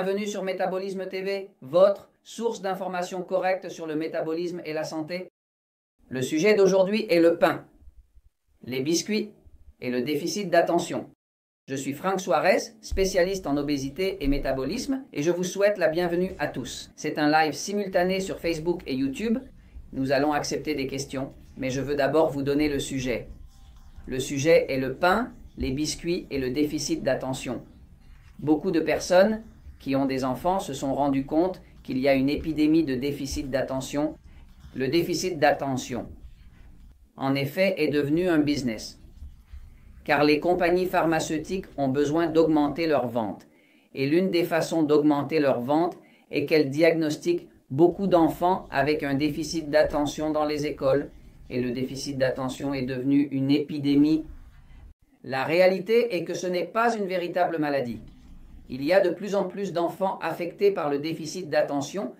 Bienvenue sur Métabolisme TV, votre source d'informations correctes sur le métabolisme et la santé. Le sujet d'aujourd'hui est le pain, les biscuits et le déficit d'attention. Je suis Franck Suarez, spécialiste en obésité et métabolisme, et je vous souhaite la bienvenue à tous. C'est un live simultané sur Facebook et YouTube. Nous allons accepter des questions, mais je veux d'abord vous donner le sujet. Le sujet est le pain, les biscuits et le déficit d'attention. Beaucoup de personnes qui ont des enfants se sont rendus compte qu'il y a une épidémie de déficit d'attention. Le déficit d'attention, en effet, est devenu un business, car les compagnies pharmaceutiques ont besoin d'augmenter leurs ventes. Et l'une des façons d'augmenter leurs ventes est qu'elles diagnostiquent beaucoup d'enfants avec un déficit d'attention dans les écoles, et le déficit d'attention est devenu une épidémie. La réalité est que ce n'est pas une véritable maladie. Il y a de plus en plus d'enfants affectés par le déficit d'attention.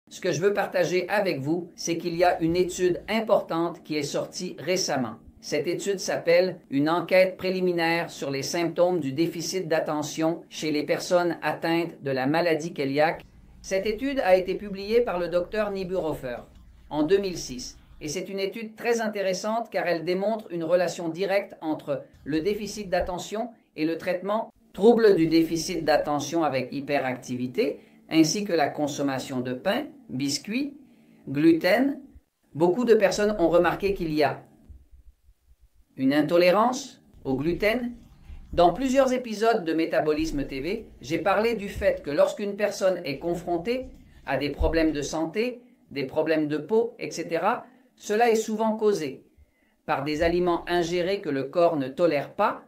Ce que je veux partager avec vous, c'est qu'il y a une étude importante qui est sortie récemment. Cette étude s'appelle « Une enquête préliminaire sur les symptômes du déficit d'attention chez les personnes atteintes de la maladie cœliaque ». Cette étude a été publiée par le Dr Niebuhrhofer en 2006. Et c'est une étude très intéressante car elle démontre une relation directe entre le déficit d'attention et le traitement troubles du déficit d'attention avec hyperactivité, ainsi que la consommation de pain, biscuits, gluten. Beaucoup de personnes ont remarqué qu'il y a une intolérance au gluten. Dans plusieurs épisodes de Métabolisme TV, j'ai parlé du fait que lorsqu'une personne est confrontée à des problèmes de santé, des problèmes de peau, etc., cela est souvent causé par des aliments ingérés que le corps ne tolère pas.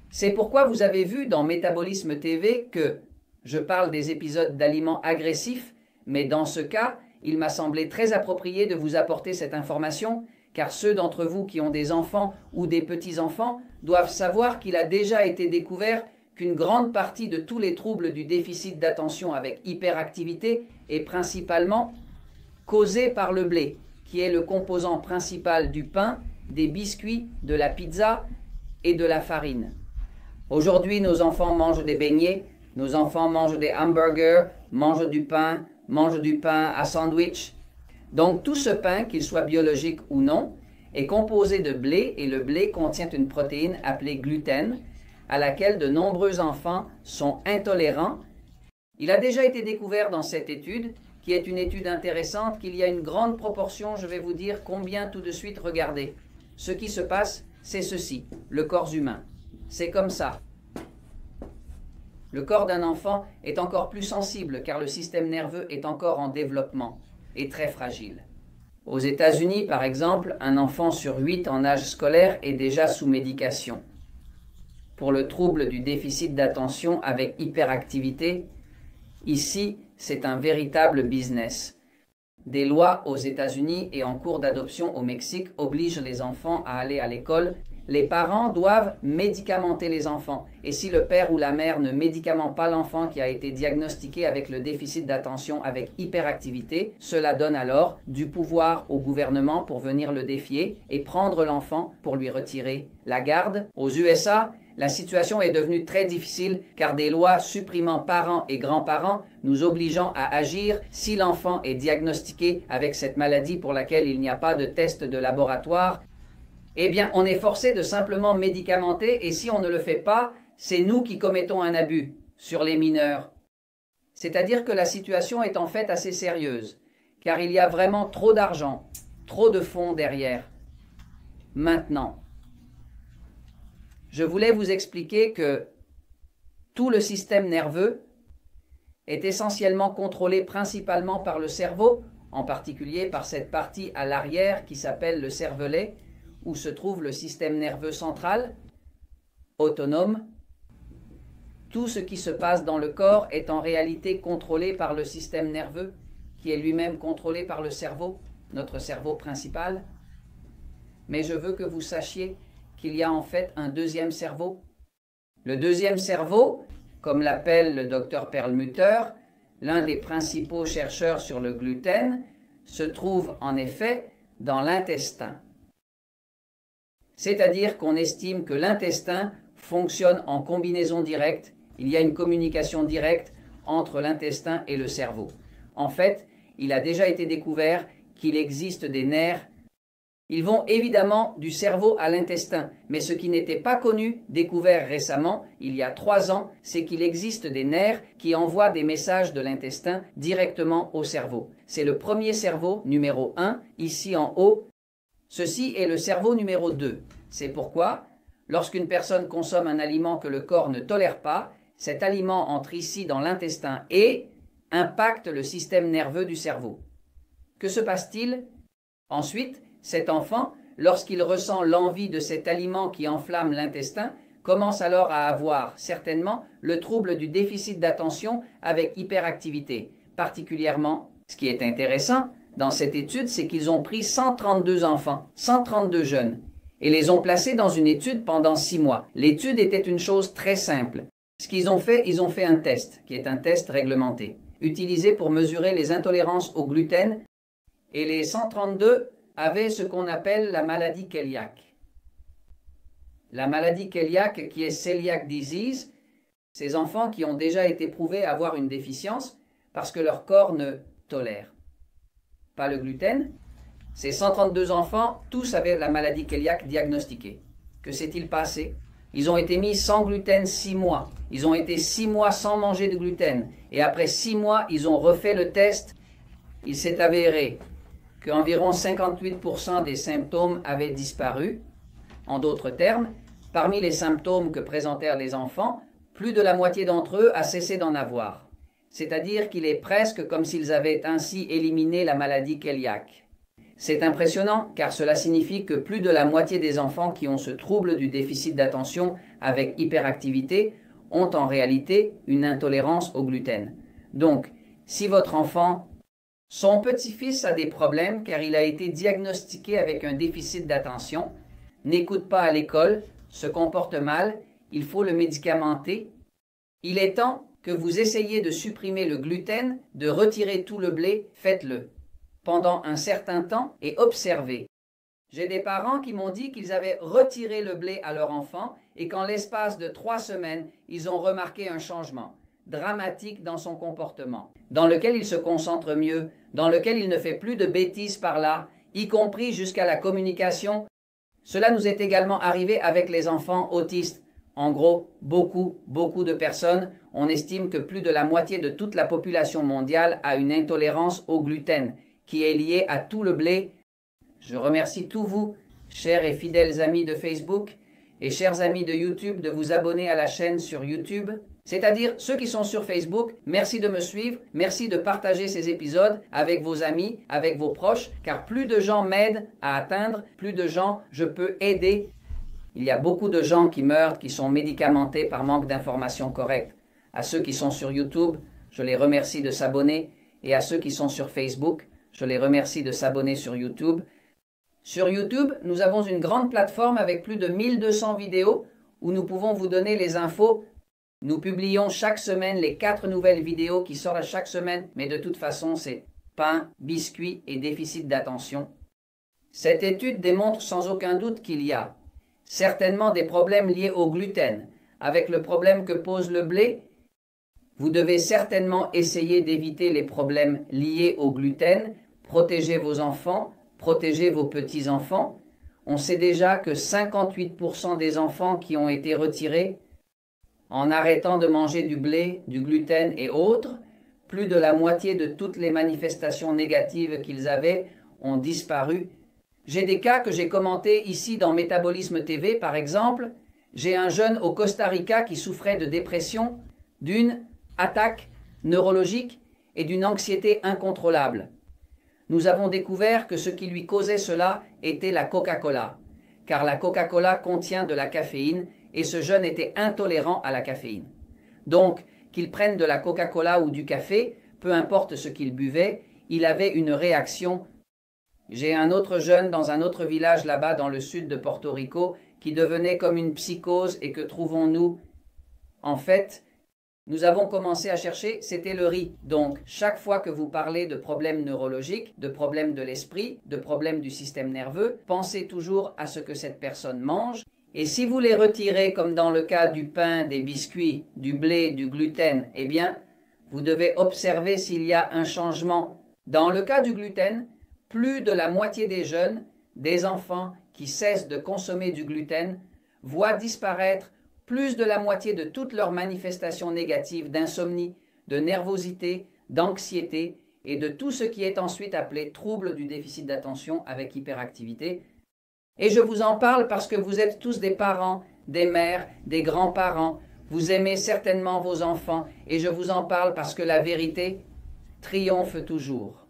C'est pourquoi vous avez vu dans Métabolisme TV que je parle des épisodes d'aliments agressifs, mais dans ce cas, il m'a semblé très approprié de vous apporter cette information, car ceux d'entre vous qui ont des enfants ou des petits-enfants doivent savoir qu'il a déjà été découvert qu'une grande partie de tous les troubles du déficit d'attention avec hyperactivité est principalement causée par le blé, qui est le composant principal du pain, des biscuits, de la pizza et de la farine. Aujourd'hui, nos enfants mangent des beignets, nos enfants mangent des hamburgers, mangent du pain à sandwich. Donc tout ce pain, qu'il soit biologique ou non, est composé de blé et le blé contient une protéine appelée gluten, à laquelle de nombreux enfants sont intolérants. Il a déjà été découvert dans cette étude, qui est une étude intéressante, qu'il y a une grande proportion, je vais vous dire combien tout de suite, regardez. Ce qui se passe, c'est ceci, le corps humain. C'est comme ça. Le corps d'un enfant est encore plus sensible car le système nerveux est encore en développement et très fragile. Aux États-Unis, par exemple, un enfant sur 8 en âge scolaire est déjà sous médication. Pour le trouble du déficit d'attention avec hyperactivité, ici, c'est un véritable business. Des lois aux États-Unis et en cours d'adoption au Mexique obligent les enfants à aller à l'école. Les parents doivent médicamenter les enfants. Et si le père ou la mère ne médicamente pas l'enfant qui a été diagnostiqué avec le déficit d'attention avec hyperactivité, cela donne alors du pouvoir au gouvernement pour venir le défier et prendre l'enfant pour lui retirer la garde. Aux USA, la situation est devenue très difficile car des lois supprimant parents et grands-parents nous obligeant à agir si l'enfant est diagnostiqué avec cette maladie pour laquelle il n'y a pas de test de laboratoire. Eh bien, on est forcé de simplement médicamenter et si on ne le fait pas, c'est nous qui commettons un abus sur les mineurs. C'est-à-dire que la situation est en fait assez sérieuse, car il y a vraiment trop d'argent, trop de fonds derrière. Maintenant, je voulais vous expliquer que tout le système nerveux est essentiellement contrôlé principalement par le cerveau, en particulier par cette partie à l'arrière qui s'appelle le cervelet, où se trouve le système nerveux central, autonome. Tout ce qui se passe dans le corps est en réalité contrôlé par le système nerveux, qui est lui-même contrôlé par le cerveau, notre cerveau principal. Mais je veux que vous sachiez qu'il y a en fait un deuxième cerveau. Le deuxième cerveau, comme l'appelle le docteur Perlmutter, l'un des principaux chercheurs sur le gluten, se trouve en effet dans l'intestin. C'est-à-dire qu'on estime que l'intestin fonctionne en combinaison directe, il y a une communication directe entre l'intestin et le cerveau. En fait, il a déjà été découvert qu'il existe des nerfs. Ils vont évidemment du cerveau à l'intestin, mais ce qui n'était pas connu, découvert récemment, il y a 3 ans, c'est qu'il existe des nerfs qui envoient des messages de l'intestin directement au cerveau. C'est le premier cerveau numéro 1, ici en haut. Ceci est le cerveau numéro 2. C'est pourquoi, lorsqu'une personne consomme un aliment que le corps ne tolère pas, cet aliment entre ici dans l'intestin et impacte le système nerveux du cerveau. Que se passe-t-il? Ensuite, cet enfant, lorsqu'il ressent l'envie de cet aliment qui enflamme l'intestin, commence alors à avoir certainement le trouble du déficit d'attention avec hyperactivité. Particulièrement, ce qui est intéressant dans cette étude, c'est qu'ils ont pris 132 enfants, 132 jeunes, et les ont placés dans une étude pendant 6 mois. L'étude était une chose très simple. Ce qu'ils ont fait, ils ont fait un test, qui est un test réglementé, utilisé pour mesurer les intolérances au gluten, et les 132 avaient ce qu'on appelle la maladie cœliaque. La maladie cœliaque, qui est celiac disease, ces enfants qui ont déjà été prouvés avoir une déficience parce que leur corps ne tolère pas le gluten. Ces 132 enfants, tous avaient la maladie cœliaque diagnostiquée. Que s'est-il passé? Ils ont été mis sans gluten 6 mois. Ils ont été 6 mois sans manger de gluten. Et après 6 mois, ils ont refait le test. Il s'est avéré qu'environ 58% des symptômes avaient disparu. En d'autres termes, parmi les symptômes que présentèrent les enfants, plus de la moitié d'entre eux a cessé d'en avoir. C'est-à-dire qu'il est presque comme s'ils avaient ainsi éliminé la maladie cœliaque. C'est impressionnant car cela signifie que plus de la moitié des enfants qui ont ce trouble du déficit d'attention avec hyperactivité ont en réalité une intolérance au gluten. Donc, si votre enfant, son petit-fils a des problèmes car il a été diagnostiqué avec un déficit d'attention, n'écoute pas à l'école, se comporte mal, il faut le médicamenter. Il est temps que vous essayiez de supprimer le gluten, de retirer tout le blé, faites-le pendant un certain temps et observez. J'ai des parents qui m'ont dit qu'ils avaient retiré le blé à leur enfant et qu'en l'espace de 3 semaines, ils ont remarqué un changement dramatique dans son comportement, dans lequel il se concentre mieux, dans lequel il ne fait plus de bêtises par là, y compris jusqu'à la communication. Cela nous est également arrivé avec les enfants autistes. En gros, beaucoup de personnes, on estime que plus de la moitié de toute la population mondiale a une intolérance au gluten, qui est liée à tout le blé. Je remercie tous vous, chers et fidèles amis de Facebook et chers amis de YouTube, de vous abonner à la chaîne sur YouTube. C'est-à-dire ceux qui sont sur Facebook, merci de me suivre, merci de partager ces épisodes avec vos amis, avec vos proches, car plus de gens m'aident à atteindre, plus de gens je peux aider. Il y a beaucoup de gens qui meurent, qui sont médicamentés par manque d'informations correctes. À ceux qui sont sur YouTube, je les remercie de s'abonner, et à ceux qui sont sur Facebook, je les remercie de s'abonner sur YouTube. Sur YouTube, nous avons une grande plateforme avec plus de 1200 vidéos où nous pouvons vous donner les infos. Nous publions chaque semaine les 4 nouvelles vidéos qui sortent chaque semaine, mais de toute façon, c'est pain, biscuits et déficit d'attention. Cette étude démontre sans aucun doute qu'il y a certainement des problèmes liés au gluten. Avec le problème que pose le blé, vous devez certainement essayer d'éviter les problèmes liés au gluten, protéger vos enfants, protéger vos petits-enfants. On sait déjà que 58% des enfants qui ont été retirés en arrêtant de manger du blé, du gluten et autres, plus de la moitié de toutes les manifestations négatives qu'ils avaient ont disparu. J'ai des cas que j'ai commentés ici dans Métabolisme TV, par exemple. J'ai un jeune au Costa Rica qui souffrait de dépression, d'une attaque neurologique et d'une anxiété incontrôlable. Nous avons découvert que ce qui lui causait cela était la Coca-Cola, car la Coca-Cola contient de la caféine et ce jeune était intolérant à la caféine. Donc, qu'il prenne de la Coca-Cola ou du café, peu importe ce qu'il buvait, il avait une réaction. J'ai un autre jeune dans un autre village là-bas dans le sud de Porto Rico qui devenait comme une psychose et que trouvons-nous? En fait, nous avons commencé à chercher, c'était le riz. Donc, chaque fois que vous parlez de problèmes neurologiques, de problèmes de l'esprit, de problèmes du système nerveux, pensez toujours à ce que cette personne mange. Et si vous les retirez, comme dans le cas du pain, des biscuits, du blé, du gluten, eh bien, Vous devez observer s'il y a un changement. Dans le cas du gluten, plus de la moitié des jeunes, des enfants qui cessent de consommer du gluten, voient disparaître plus de la moitié de toutes leurs manifestations négatives d'insomnie, de nervosité, d'anxiété et de tout ce qui est ensuite appelé trouble du déficit d'attention avec hyperactivité. Et je vous en parle parce que vous êtes tous des parents, des mères, des grands-parents. Vous aimez certainement vos enfants et je vous en parle parce que la vérité triomphe toujours.